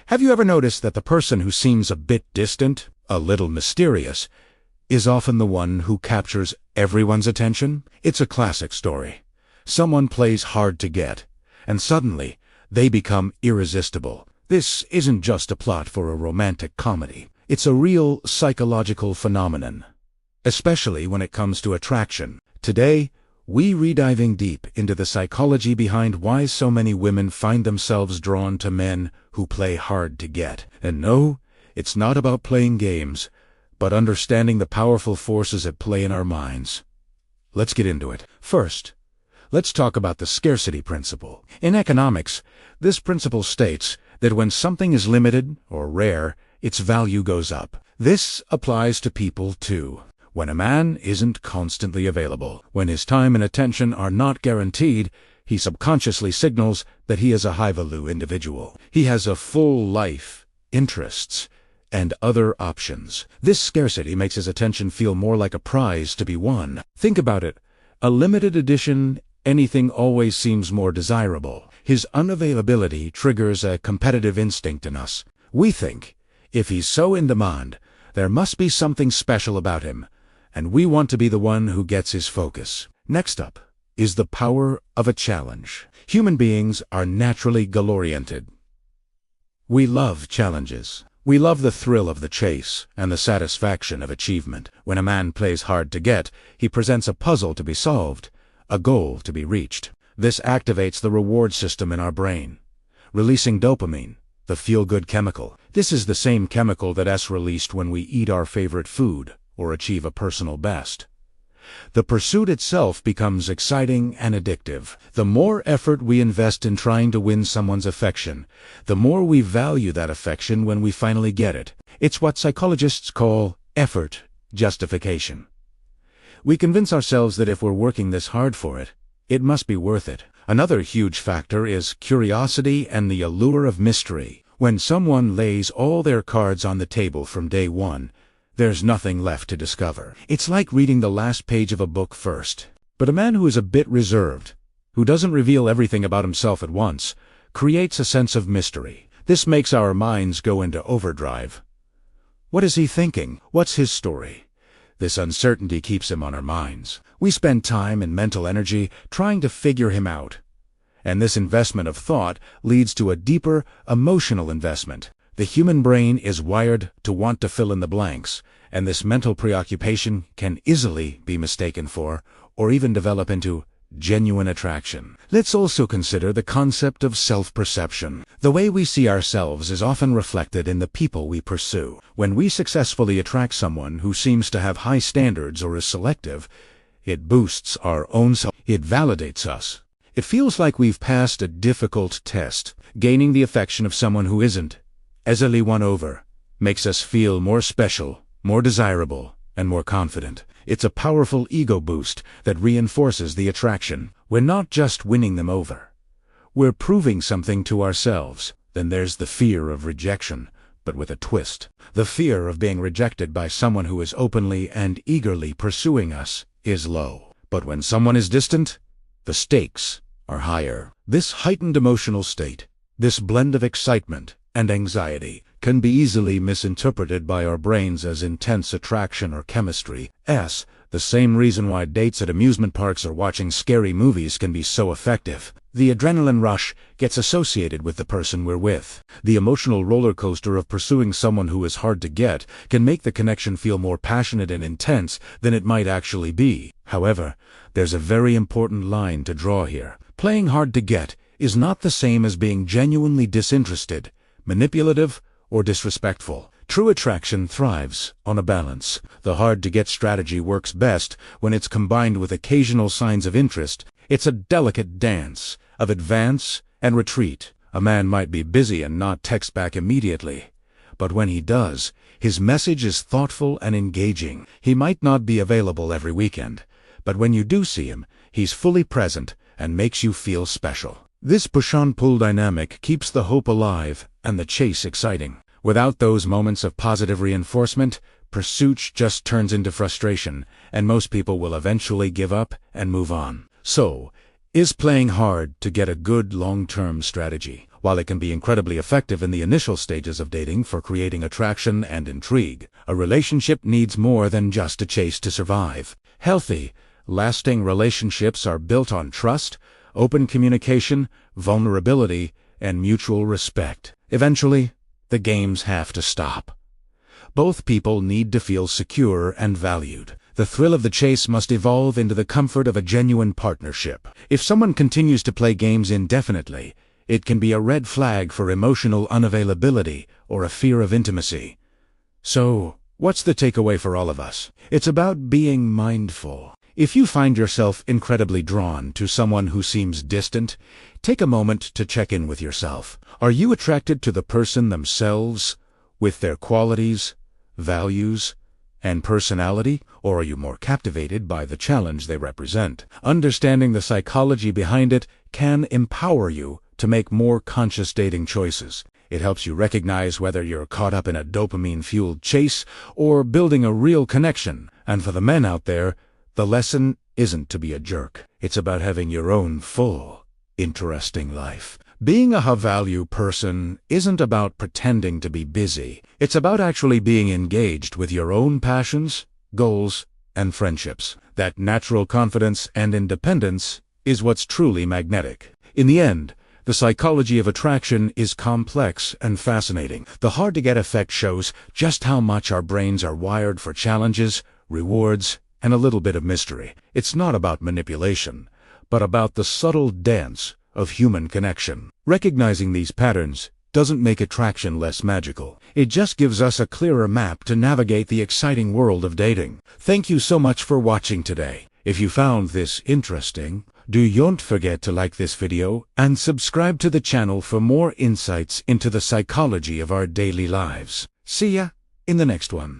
Have you ever noticed that the person who seems a bit distant, a little mysterious, is often the one who captures everyone's attention? It's a classic story. Someone plays hard to get, and suddenly they become irresistible. This isn't just a plot for a romantic comedy. It's a real psychological phenomenon, especially when it comes to attraction. Today, we're diving deep into the psychology behind why so many women find themselves drawn to men who play hard to get. And no, it's not about playing games, but understanding the powerful forces at play in our minds. Let's get into it. First, let's talk about the scarcity principle. In economics, this principle states that when something is limited or rare, its value goes up. This applies to people too. When a man isn't constantly available, when his time and attention are not guaranteed, he subconsciously signals that he is a high-value individual. He has a full life, interests, and other options. This scarcity makes his attention feel more like a prize to be won. Think about it. A limited edition anything always seems more desirable. His unavailability triggers a competitive instinct in us. We think, if he's so in demand, there must be something special about him, and we want to be the one who gets his focus. Next up is the power of a challenge. Human beings are naturally goal-oriented. We love challenges. We love the thrill of the chase and the satisfaction of achievement. When a man plays hard to get, he presents a puzzle to be solved, a goal to be reached. This activates the reward system in our brain, releasing dopamine, the feel-good chemical. This is the same chemical that's released when we eat our favorite food or achieve a personal best. The pursuit itself becomes exciting and addictive. The more effort we invest in trying to win someone's affection, the more we value that affection when we finally get it. It's what psychologists call effort justification. We convince ourselves that if we're working this hard for it, it must be worth it. Another huge factor is curiosity and the allure of mystery. When someone lays all their cards on the table from day one, there's nothing left to discover. It's like reading the last page of a book first. But a man who is a bit reserved, who doesn't reveal everything about himself at once, creates a sense of mystery. This makes our minds go into overdrive. What is he thinking? What's his story? This uncertainty keeps him on our minds. We spend time and mental energy trying to figure him out. And this investment of thought leads to a deeper emotional investment. The human brain is wired to want to fill in the blanks, and this mental preoccupation can easily be mistaken for, or even develop into, genuine attraction. Let's also consider the concept of self-perception. The way we see ourselves is often reflected in the people we pursue. When we successfully attract someone who seems to have high standards or is selective, it boosts our own self. It validates us. It feels like we've passed a difficult test. Gaining the affection of someone who isn't easily won over makes us feel more special, more desirable, and more confident. It's a powerful ego boost that reinforces the attraction. We're not just winning them over. We're proving something to ourselves. Then there's the fear of rejection, but with a twist. The fear of being rejected by someone who is openly and eagerly pursuing us is low. But when someone is distant, the stakes are higher. This heightened emotional state, this blend of excitement and anxiety, can be easily misinterpreted by our brains as intense attraction or chemistry. The same reason why dates at amusement parks or watching scary movies can be so effective. The adrenaline rush gets associated with the person we're with. The emotional roller coaster of pursuing someone who is hard to get can make the connection feel more passionate and intense than it might actually be. However, there's a very important line to draw here. Playing hard to get is not the same as being genuinely disinterested, manipulative, or disrespectful. True attraction thrives on a balance. The hard-to-get strategy works best when it's combined with occasional signs of interest. It's a delicate dance of advance and retreat. A man might be busy and not text back immediately, but when he does, his message is thoughtful and engaging. He might not be available every weekend, but when you do see him, he's fully present and makes you feel special. This push-on-pull dynamic keeps the hope alive and the chase exciting. Without those moments of positive reinforcement, pursuit just turns into frustration, and most people will eventually give up and move on. So, is playing hard to get a good long-term strategy? While it can be incredibly effective in the initial stages of dating for creating attraction and intrigue, a relationship needs more than just a chase to survive. Healthy, lasting relationships are built on trust, open communication, vulnerability, and mutual respect. Eventually, the games have to stop. Both people need to feel secure and valued. The thrill of the chase must evolve into the comfort of a genuine partnership. If someone continues to play games indefinitely, it can be a red flag for emotional unavailability or a fear of intimacy. So, what's the takeaway for all of us? It's about being mindful. If you find yourself incredibly drawn to someone who seems distant, take a moment to check in with yourself. Are you attracted to the person themselves, with their qualities, values, and personality, or are you more captivated by the challenge they represent? Understanding the psychology behind it can empower you to make more conscious dating choices. It helps you recognize whether you're caught up in a dopamine-fueled chase or building a real connection. And for the men out there, the lesson isn't to be a jerk. It's about having your own full, interesting life. Being a high-value person isn't about pretending to be busy. It's about actually being engaged with your own passions, goals, and friendships. That natural confidence and independence is what's truly magnetic. In the end, the psychology of attraction is complex and fascinating. The hard-to-get effect shows just how much our brains are wired for challenges, rewards, and a little bit of mystery. It's not about manipulation, but about the subtle dance of human connection. Recognizing these patterns doesn't make attraction less magical. It just gives us a clearer map to navigate the exciting world of dating. Thank you so much for watching today. If you found this interesting, don't forget to like this video and subscribe to the channel for more insights into the psychology of our daily lives. See ya in the next one.